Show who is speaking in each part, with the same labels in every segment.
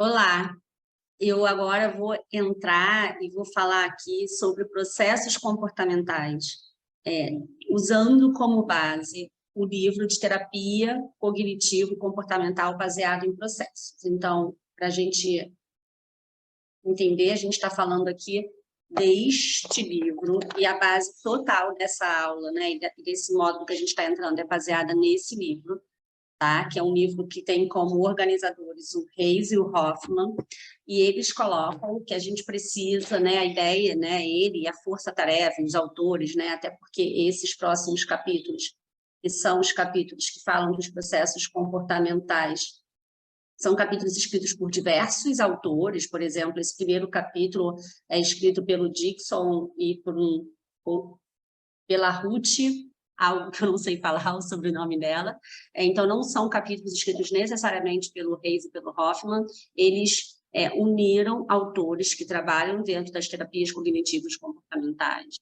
Speaker 1: Olá, eu agora vou entrar e vou falar aqui sobre processos comportamentais, é, usando como base o livro de terapia cognitivo-comportamental baseado em processos. Então, para a gente entender, a gente está falando aqui deste livro e a base total dessa aula, né, e desse módulo que a gente está entrando é baseada nesse livro. Tá? Que é um livro que tem como organizadores o Reis e o Hoffman, e eles colocam que a gente precisa, né, a ideia, né, ele e a força-tarefa, os autores, né, até porque esses próximos capítulos, que são os capítulos que falam dos processos comportamentais, são capítulos escritos por diversos autores. Por exemplo, esse primeiro capítulo é escrito pelo Dixon e pela Ruth, algo que eu não sei falar o sobrenome dela. Então, não são capítulos escritos necessariamente pelo Reis e pelo Hoffman, eles uniram autores que trabalham dentro das terapias cognitivas comportamentais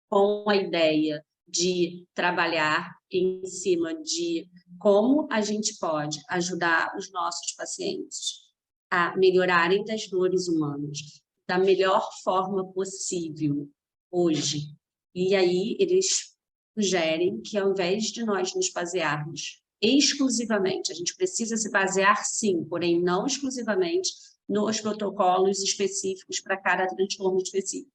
Speaker 1: com a ideia de trabalhar em cima de como a gente pode ajudar os nossos pacientes a melhorarem das dores humanas da melhor forma possível hoje. E aí eles sugerem que, ao invés de nós nos basearmos exclusivamente, a gente precisa se basear sim, porém não exclusivamente, nos protocolos específicos para cada transtorno específico.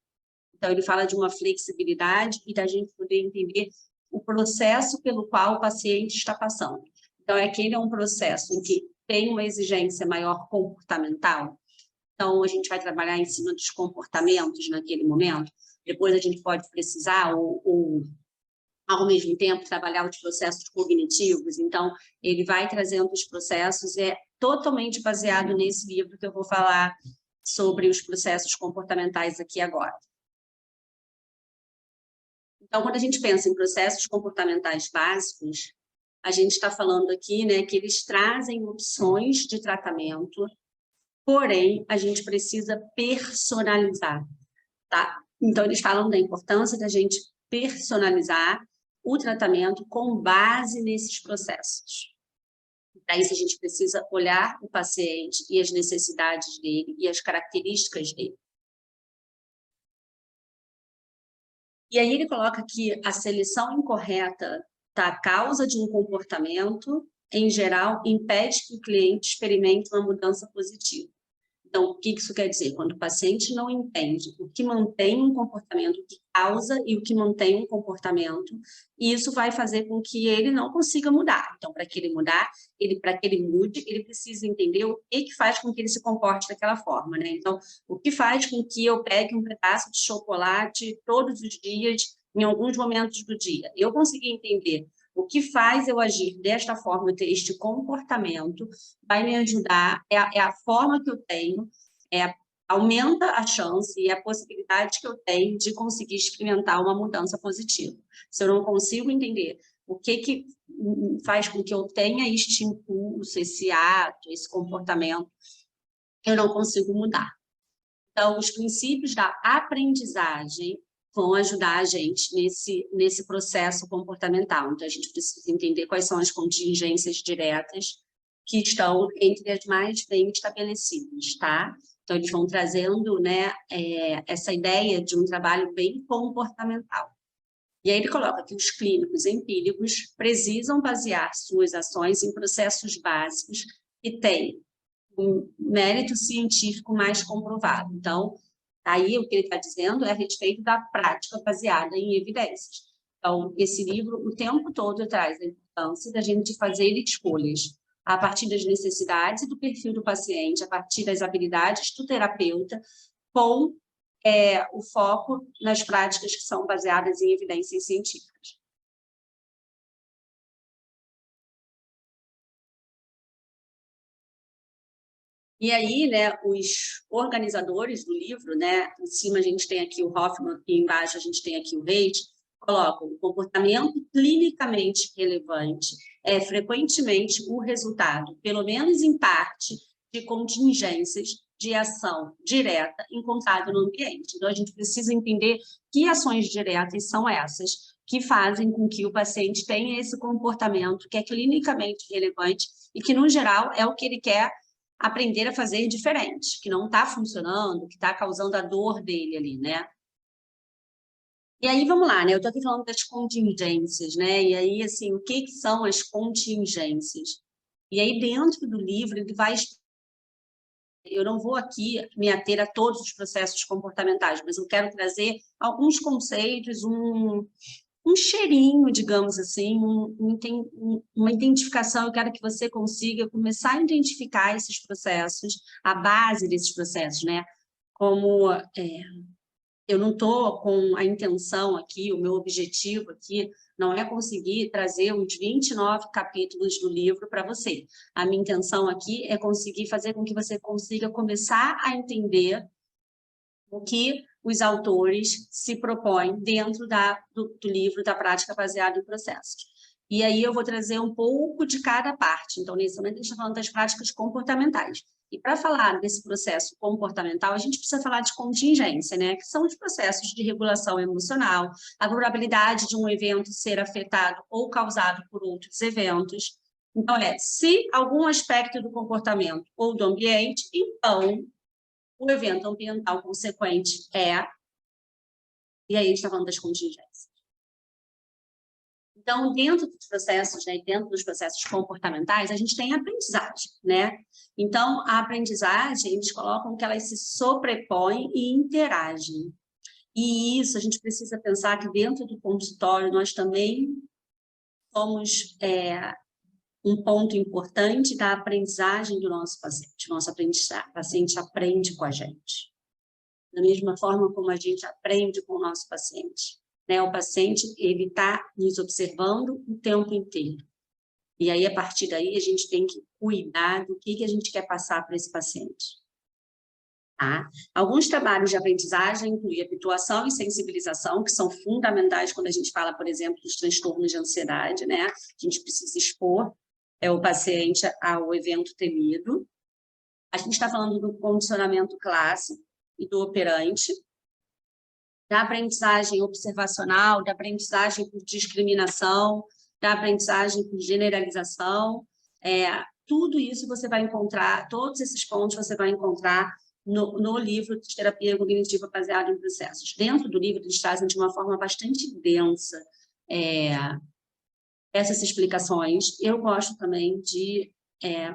Speaker 1: Então, ele fala de uma flexibilidade e da gente poder entender o processo pelo qual o paciente está passando. Então, aquele é um processo em que tem uma exigência maior comportamental. Então, a gente vai trabalhar em cima dos comportamentos naquele momento. Depois a gente pode precisar, ou ao mesmo tempo, trabalhar os processos cognitivos. Então, ele vai trazendo os processos, é totalmente baseado nesse livro que eu vou falar sobre os processos comportamentais aqui agora. Então, quando a gente pensa em processos comportamentais básicos, a gente está falando aqui, né, que eles trazem opções de tratamento, porém, a gente precisa personalizar, tá? Então, eles falam da importância da gente personalizar o tratamento com base nesses processos. Para isso, a gente precisa olhar o paciente e as necessidades dele e as características dele. E aí ele coloca que a seleção incorreta da causa de um comportamento, em geral, impede que o cliente experimente uma mudança positiva. Então, o que isso quer dizer? Quando o paciente não entende o que mantém um comportamento, o que causa e o que mantém um comportamento, isso vai fazer com que ele não consiga mudar. Então, para que ele mudar, para que ele mude, ele precisa entender o que faz com que ele se comporte daquela forma, né? Então, o que faz com que eu pegue um pedaço de chocolate todos os dias, em alguns momentos do dia? Eu consegui entender o que faz eu agir desta forma, ter este comportamento, vai me ajudar, é a forma que eu tenho, aumenta a chance e a possibilidade que eu tenho de conseguir experimentar uma mudança positiva. Se eu não consigo entender o que faz com que eu tenha este impulso, esse ato, esse comportamento, eu não consigo mudar. Então, os princípios da aprendizagem vão ajudar a gente nesse processo comportamental. Então, a gente precisa entender quais são as contingências diretas que estão entre as mais bem estabelecidas, tá? Então, eles vão trazendo, né, essa ideia de um trabalho bem comportamental. E aí ele coloca que os clínicos empíricos precisam basear suas ações em processos básicos que têm um mérito científico mais comprovado. Então, aí o que ele está dizendo é a respeito da prática baseada em evidências. Então, esse livro, o tempo todo, traz a importância da gente fazer escolhas a partir das necessidades e do perfil do paciente, a partir das habilidades do terapeuta, com o foco nas práticas que são baseadas em evidências científicas. E aí, né, os organizadores do livro, né, em cima a gente tem aqui o Hoffman e embaixo a gente tem aqui o Reis, colocam o comportamento clinicamente relevante é frequentemente o resultado, pelo menos em parte, de contingências de ação direta encontrada no ambiente. Então, a gente precisa entender que ações diretas são essas que fazem com que o paciente tenha esse comportamento que é clinicamente relevante e que, no geral, é o que ele quer aprender a fazer diferente, que não está funcionando, que está causando a dor dele ali, né? E aí, vamos lá, né? Eu estou aqui falando das contingências, né? E aí, assim, o que são as contingências? E aí, dentro do livro, ele vai... Eu não vou aqui me ater a todos os processos comportamentais, mas eu quero trazer alguns conceitos, um cheirinho, digamos assim, uma identificação. Eu quero que você consiga começar a identificar esses processos, a base desses processos, né? Como eu não estou com a intenção aqui, o meu objetivo aqui não é conseguir trazer os 29 capítulos do livro para você. A minha intenção aqui é conseguir fazer com que você consiga começar a entender o que os autores se propõem dentro do livro da prática baseada em processos. E aí eu vou trazer um pouco de cada parte. Então, nesse momento, a gente está falando das práticas comportamentais. E para falar desse processo comportamental, a gente precisa falar de contingência, né? Que são os processos de regulação emocional, a probabilidade de um evento ser afetado ou causado por outros eventos. Então, se algum aspecto do comportamento ou do ambiente, então o evento ambiental consequente e aí a gente está falando das contingências. Então, dentro dos processos, né, dentro dos processos comportamentais, a gente tem a aprendizagem, né? Então, a aprendizagem, eles colocam que elas se sobrepõem e interagem. E isso, a gente precisa pensar que dentro do consultório, nós também somos um ponto importante da aprendizagem do nosso paciente. O nosso paciente aprende com a gente. Da mesma forma como a gente aprende com o nosso paciente. Né? O paciente, ele está nos observando o tempo inteiro. E aí, a partir daí, a gente tem que cuidar do que a gente quer passar para esse paciente. Tá? Alguns trabalhos de aprendizagem incluem habituação e sensibilização, que são fundamentais quando a gente fala, por exemplo, dos transtornos de ansiedade, né? A gente precisa expor o paciente ao evento temido. A gente está falando do condicionamento clássico e do operante, da aprendizagem observacional, da aprendizagem por discriminação, da aprendizagem por generalização. Tudo isso você vai encontrar, todos esses pontos você vai encontrar no livro de terapia cognitiva baseada em processos. Dentro do livro, eles trazem de uma forma bastante densa essas explicações. Eu gosto também de,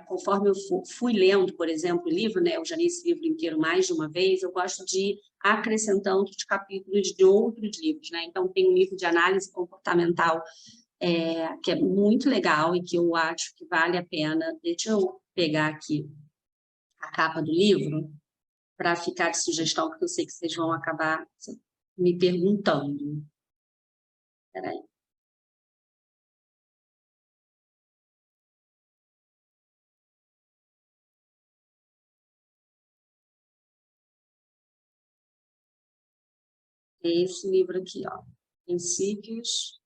Speaker 1: conforme eu fui lendo, por exemplo, o livro, né, eu já li esse livro inteiro mais de uma vez, eu gosto de ir acrescentando os capítulos de outros livros, né? Então, tem um livro de análise comportamental que é muito legal e que eu acho que vale a pena. Deixa eu pegar aqui a capa do livro para ficar de sugestão, porque eu sei que vocês vão acabar me perguntando. Espera aí. É esse livro aqui, ó. Princípios.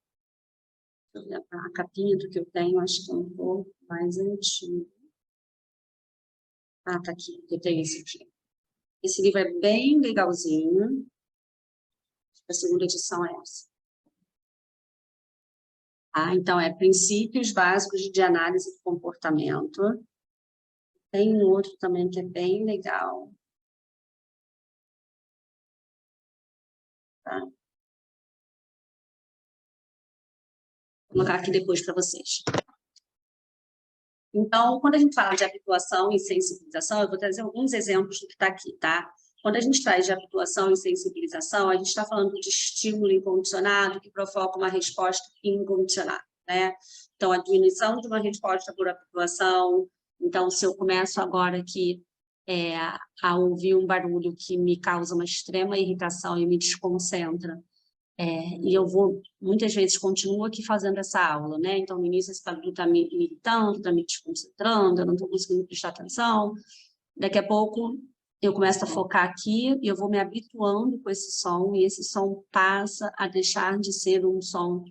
Speaker 1: A capinha do que eu tenho, acho que é um pouco mais antigo. Ah, tá aqui, eu tenho esse aqui. Esse livro é bem legalzinho. A segunda edição é essa. Então, Princípios Básicos de Análise do Comportamento. Tem um outro também que é bem legal. Tá? Vou colocar aqui depois para vocês. Então, quando a gente fala de habituação e sensibilização, eu vou trazer alguns exemplos do que está aqui, tá? Quando a gente traz de habituação e sensibilização, a gente está falando de estímulo incondicionado que provoca uma resposta incondicionada, né? Então, a diminuição de uma resposta por habituação. Então, se eu começo agora aqui a ouvir um barulho que me causa uma extrema irritação e me desconcentra, e eu vou, muitas vezes, continuo aqui fazendo essa aula, né? Então, no início, esse barulho está me irritando, está me desconcentrando, eu não estou conseguindo prestar atenção. Daqui a pouco, eu começo a focar aqui e eu vou me habituando com esse som, e esse som passa a deixar de ser um som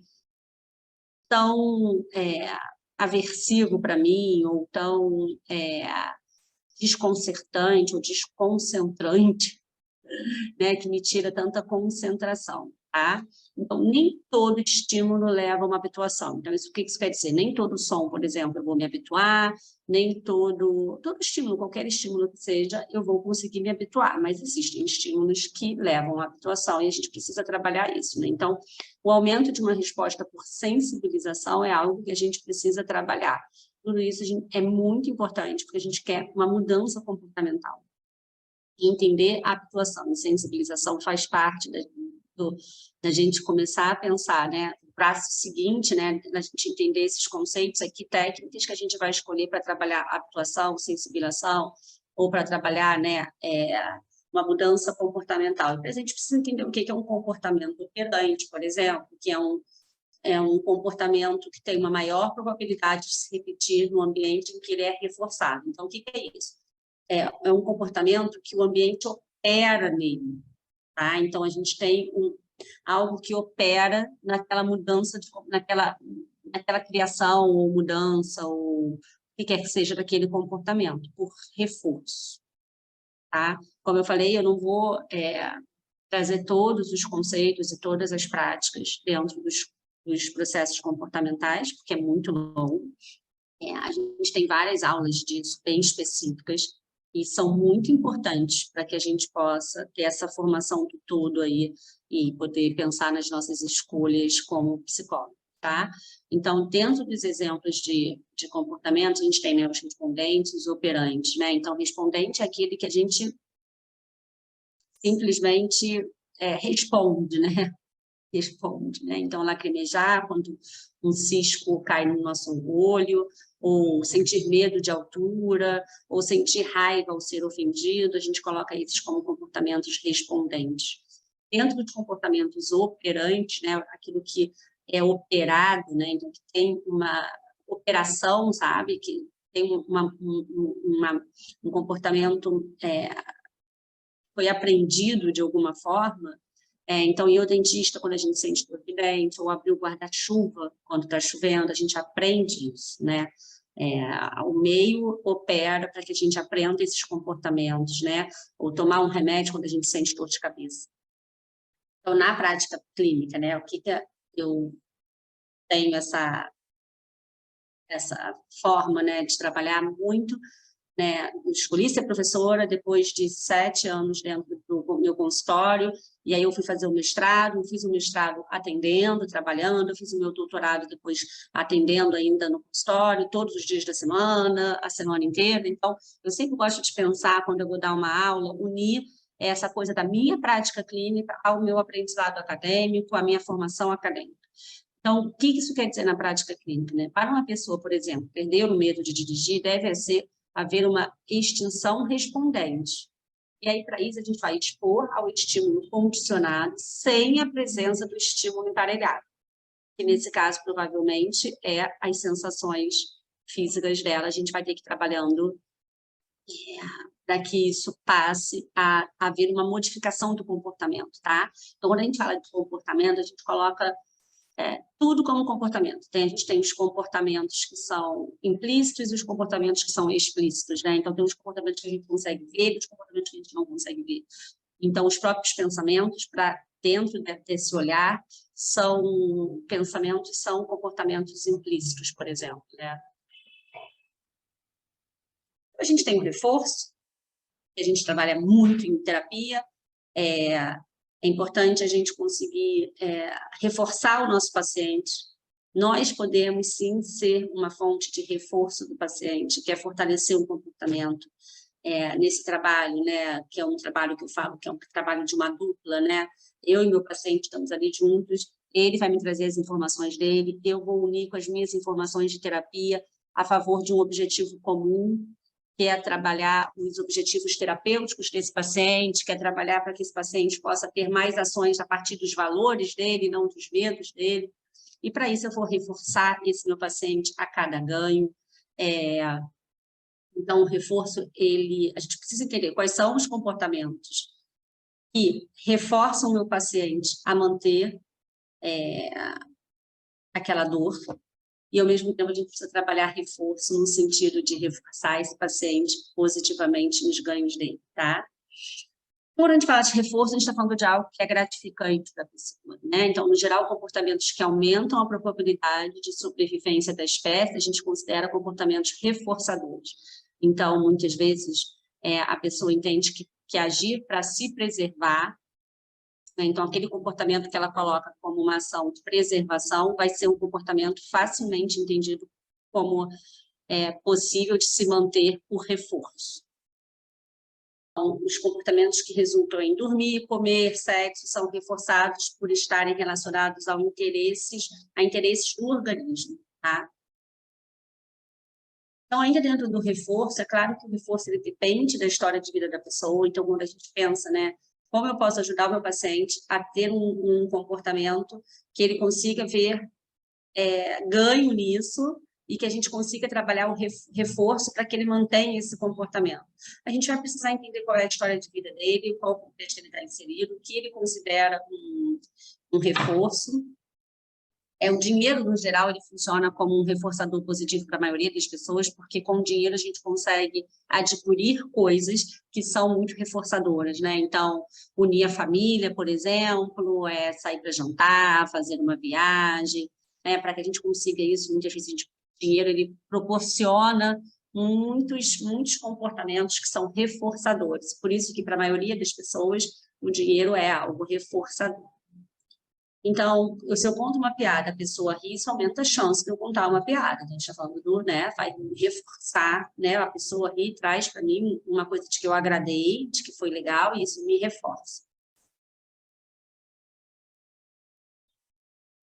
Speaker 1: tão aversivo para mim, ou tão desconcertante ou desconcentrante, né? Que me tira tanta concentração. tá? Então, nem todo estímulo leva a uma habituação. Então, o que isso quer dizer? Nem todo som, por exemplo, eu vou me habituar, nem todo estímulo, qualquer estímulo que seja, eu vou conseguir me habituar, mas existem estímulos que levam à habituação e a gente precisa trabalhar isso, né? Então, o aumento de uma resposta por sensibilização é algo que a gente precisa trabalhar. Tudo isso é muito importante, porque a gente quer uma mudança comportamental. E entender a habituação e sensibilização faz parte da gente começar a pensar, né? O passo seguinte, né? Da gente entender esses conceitos aqui, técnicas que a gente vai escolher para trabalhar a habituação, sensibilização, ou para trabalhar, né? Uma mudança comportamental. Então, a gente precisa entender o que é um comportamento operante, por exemplo, que é um comportamento que tem uma maior probabilidade de se repetir no ambiente em que ele é reforçado. Então, o que é isso? É um comportamento que o ambiente opera nele, tá? Então, a gente tem algo que opera naquela mudança, naquela criação ou mudança, ou o que quer que seja daquele comportamento, por reforço, tá? Como eu falei, eu não vou trazer todos os conceitos e todas as práticas dentro dos processos comportamentais, porque é muito longo. A gente tem várias aulas disso, bem específicas, e são muito importantes para que a gente possa ter essa formação do todo aí e poder pensar nas nossas escolhas como psicólogo, tá? Então, dentro dos exemplos de comportamento, a gente tem, né, os respondentes, os operantes, né? Então, respondente é aquele que a gente simplesmente responde, né? Responde, né? Então, lacrimejar quando um cisco cai no nosso olho, ou sentir medo de altura, ou sentir raiva ao ser ofendido, a gente coloca esses como comportamentos respondentes. Dentro dos comportamentos operantes, né, aquilo que é operado, né, então que tem uma operação, sabe, que tem um comportamento foi aprendido de alguma forma. Então, ir ao dentista quando a gente sente dor de dente, ou abrir o guarda-chuva quando está chovendo, a gente aprende isso, né? O meio opera para que a gente aprenda esses comportamentos, né? Ou tomar um remédio quando a gente sente dor de cabeça. Então, na prática clínica, né? O que eu tenho essa forma, né, de trabalhar muito, né? Eu escolhi ser professora depois de 7 anos dentro do meu consultório, e aí eu fui fazer o mestrado, fiz o mestrado atendendo, trabalhando, fiz o meu doutorado depois atendendo ainda no consultório, todos os dias da semana, a semana inteira. Então, eu sempre gosto de pensar, quando eu vou dar uma aula, unir essa coisa da minha prática clínica ao meu aprendizado acadêmico, à minha formação acadêmica. Então, o que isso quer dizer na prática clínica, né? Para uma pessoa, por exemplo, perder o medo de dirigir, deve haver uma extinção respondente. E aí, para isso, a gente vai expor ao estímulo condicionado sem a presença do estímulo emparelhado, que nesse caso, provavelmente, é as sensações físicas dela. A gente vai ter que ir trabalhando para que isso passe a haver uma modificação do comportamento, tá? Então, quando a gente fala de comportamento, a gente coloca tudo como comportamento. A gente tem os comportamentos que são implícitos e os comportamentos que são explícitos, né? Então, tem os comportamentos que a gente consegue ver e os comportamentos que a gente não consegue ver. Então, os próprios pensamentos, para dentro desse olhar, são pensamentos, são comportamentos implícitos, por exemplo, né? A gente tem o reforço, que a gente trabalha muito em terapia, é importante a gente conseguir reforçar o nosso paciente. Nós podemos, sim, ser uma fonte de reforço do paciente, que é fortalecer o comportamento nesse trabalho, né, que é um trabalho que eu falo, que é um trabalho de uma dupla, né? Eu e meu paciente estamos ali juntos, ele vai me trazer as informações dele, eu vou unir com as minhas informações de terapia a favor de um objetivo comum, que é trabalhar os objetivos terapêuticos desse paciente, que é trabalhar para que esse paciente possa ter mais ações a partir dos valores dele, não dos medos dele. E, para isso, eu vou reforçar esse meu paciente a cada ganho. Então, o reforço, a gente precisa entender quais são os comportamentos que reforçam o meu paciente a manter aquela dor, e, ao mesmo tempo, a gente precisa trabalhar reforço no sentido de reforçar esse paciente positivamente nos ganhos dele, tá? Quando a gente fala de reforço, a gente está falando de algo que é gratificante para a pessoa, né? Então, no geral, comportamentos que aumentam a probabilidade de sobrevivência da espécie, a gente considera comportamentos reforçadores. Então, muitas vezes, a pessoa entende que agir para se preservar, né? Então, aquele comportamento que ela coloca como uma ação de preservação vai ser um comportamento facilmente entendido como possível de se manter por reforço. Então, os comportamentos que resultam em dormir, comer, sexo, são reforçados por estarem relacionados a interesses do organismo, tá? Então, ainda dentro do reforço, é claro que o reforço ele depende da história de vida da pessoa. Então, quando a gente pensa, né, como eu posso ajudar o meu paciente a ter um comportamento que ele consiga ver ganho nisso e que a gente consiga trabalhar o reforço para que ele mantenha esse comportamento. A gente vai precisar entender qual é a história de vida dele, qual contexto ele está inserido, o que ele considera um reforço. O dinheiro, no geral, ele funciona como um reforçador positivo para a maioria das pessoas, porque com o dinheiro a gente consegue adquirir coisas que são muito reforçadoras, né? Então, unir a família, por exemplo, sair para jantar, fazer uma viagem, para que a gente consiga isso, muitas vezes o dinheiro ele proporciona muitos comportamentos que são reforçadores. Por isso que, para a maioria das pessoas, o dinheiro é algo reforçador. Então, se eu conto uma piada, a pessoa ri, isso aumenta a chance de eu contar uma piada. A gente está falando do, né, vai reforçar, né, a pessoa ri, traz para mim uma coisa de que eu agradei, de que foi legal, e isso me reforça.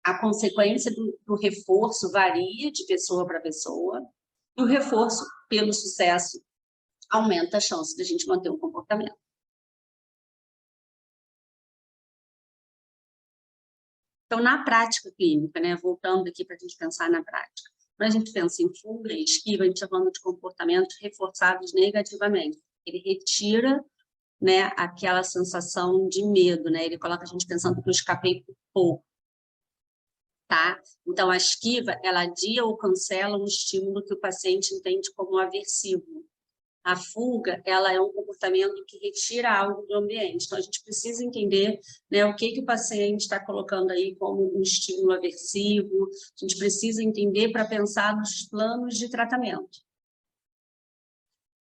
Speaker 1: A consequência do reforço varia de pessoa para pessoa, e o reforço pelo sucesso aumenta a chance de a gente manter um comportamento. Então, na prática clínica, né, voltando aqui para a gente pensar na prática, quando a gente pensa em fuga e esquiva, a gente está falando de comportamentos reforçados negativamente. Ele retira, né, aquela sensação de medo, né? Ele coloca a gente pensando que eu escapei por pouco, tá? Então, a esquiva, ela adia ou cancela um estímulo que o paciente entende como aversivo. A fuga, ela é um comportamento que retira algo do ambiente. Então, a gente precisa entender, né, o que o paciente está colocando aí como um estímulo aversivo. A gente precisa entender para pensar nos planos de tratamento.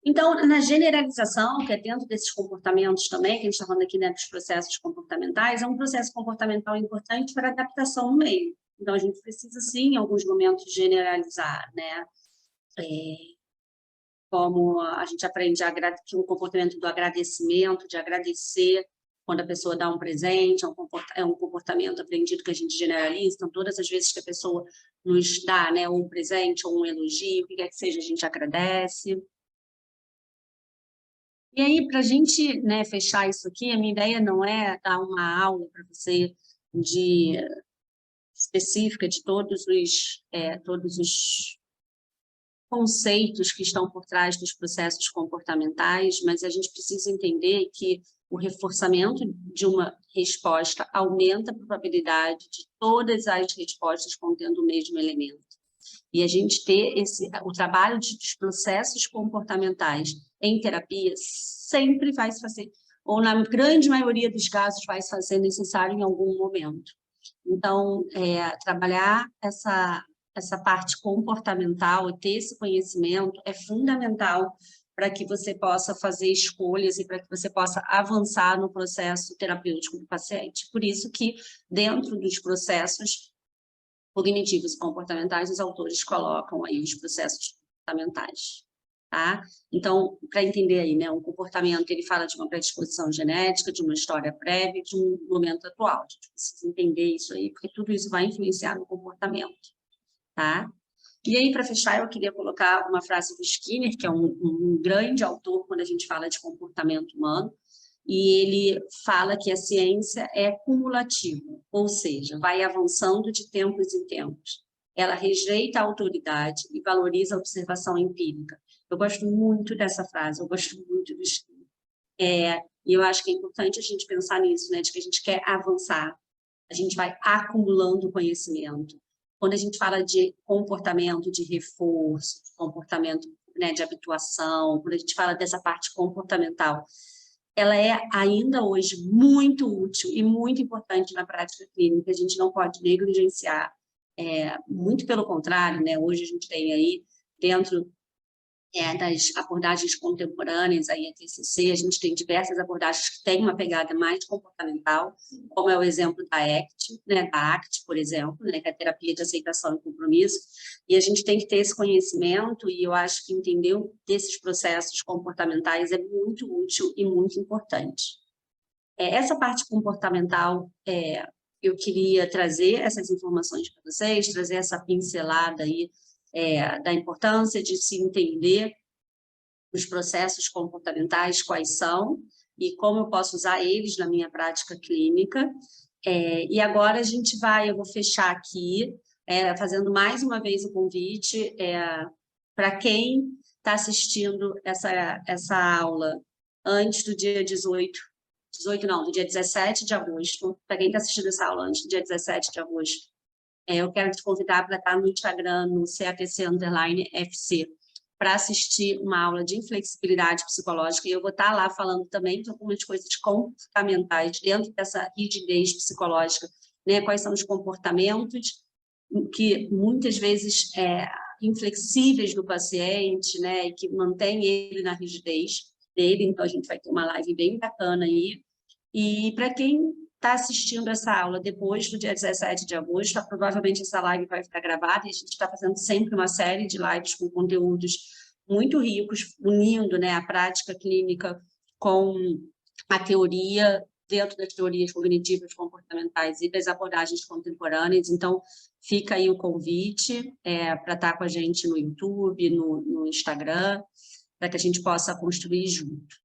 Speaker 1: Então, na generalização, que é dentro desses comportamentos também, que a gente está falando aqui, né, dos processos comportamentais, é um processo comportamental importante para adaptação no meio. Então, a gente precisa, sim, em alguns momentos, generalizar, né? Como a gente aprende que o comportamento do agradecimento, de agradecer quando a pessoa dá um presente, é um comportamento aprendido que a gente generaliza. Então, todas as vezes que a pessoa nos dá, né, um presente ou um elogio, o que quer que seja, a gente agradece. E aí, para a gente, né, fechar isso aqui, a minha ideia não é dar uma aula para você específica de todos os conceitos que estão por trás dos processos comportamentais, mas a gente precisa entender que o reforçamento de uma resposta aumenta a probabilidade de todas as respostas contendo o mesmo elemento. E a gente ter o trabalho dos processos comportamentais em terapia sempre vai se fazer, ou na grande maioria dos casos vai se fazer necessário em algum momento. Então, trabalhar essa parte comportamental e ter esse conhecimento é fundamental para que você possa fazer escolhas e para que você possa avançar no processo terapêutico do paciente. Por isso que, dentro dos processos cognitivos e comportamentais, os autores colocam aí os processos comportamentais, tá? Então, para entender aí, né, um comportamento, ele fala de uma predisposição genética, de uma história prévia, de um momento atual. A gente precisa entender isso aí, porque tudo isso vai influenciar no comportamento, tá? E aí, para fechar, eu queria colocar uma frase do Skinner, que é um grande autor quando a gente fala de comportamento humano, e ele fala que a ciência é cumulativa, ou seja, vai avançando de tempos em tempos. Ela rejeita a autoridade e valoriza a observação empírica. Eu gosto muito dessa frase, eu gosto muito do Skinner. E eu acho que é importante a gente pensar nisso, né, de que a gente quer avançar, a gente vai acumulando conhecimento. Quando a gente fala de comportamento de reforço, de comportamento, né, de habituação, quando a gente fala dessa parte comportamental, ela é ainda hoje muito útil e muito importante na prática clínica, a gente não pode negligenciar, muito pelo contrário, né? Hoje a gente tem aí, dentro das abordagens contemporâneas, aí a TCC, a gente tem diversas abordagens que têm uma pegada mais comportamental, como é o exemplo da ACT, né, da ACT, por exemplo, né, que é a terapia de aceitação e compromisso, e a gente tem que ter esse conhecimento, e eu acho que entender desses processos comportamentais é muito útil e muito importante. Essa parte comportamental, eu queria trazer essas informações para vocês, trazer essa pincelada aí, da importância de se entender os processos comportamentais, quais são, e como eu posso usar eles na minha prática clínica. E agora eu vou fechar aqui, fazendo mais uma vez o convite para quem está assistindo essa aula antes do dia 18 não, do dia 17 de agosto, para quem está assistindo essa aula antes do dia 17 de agosto, eu quero te convidar para estar no Instagram, no CATC_FC, para assistir uma aula de inflexibilidade psicológica, e eu vou estar lá falando também de algumas coisas comportamentais dentro dessa rigidez psicológica, né? Quais são os comportamentos que muitas vezes inflexíveis do paciente, né? E que mantém ele na rigidez dele, então a gente vai ter uma live bem bacana aí. E para quem está assistindo essa aula depois do dia 17 de agosto, provavelmente essa live vai ficar gravada, e a gente está fazendo sempre uma série de lives com conteúdos muito ricos, unindo, né, a prática clínica com a teoria, dentro das teorias cognitivas comportamentais e das abordagens contemporâneas. Então, fica aí o convite para estar com a gente no YouTube, no Instagram, para que a gente possa construir junto.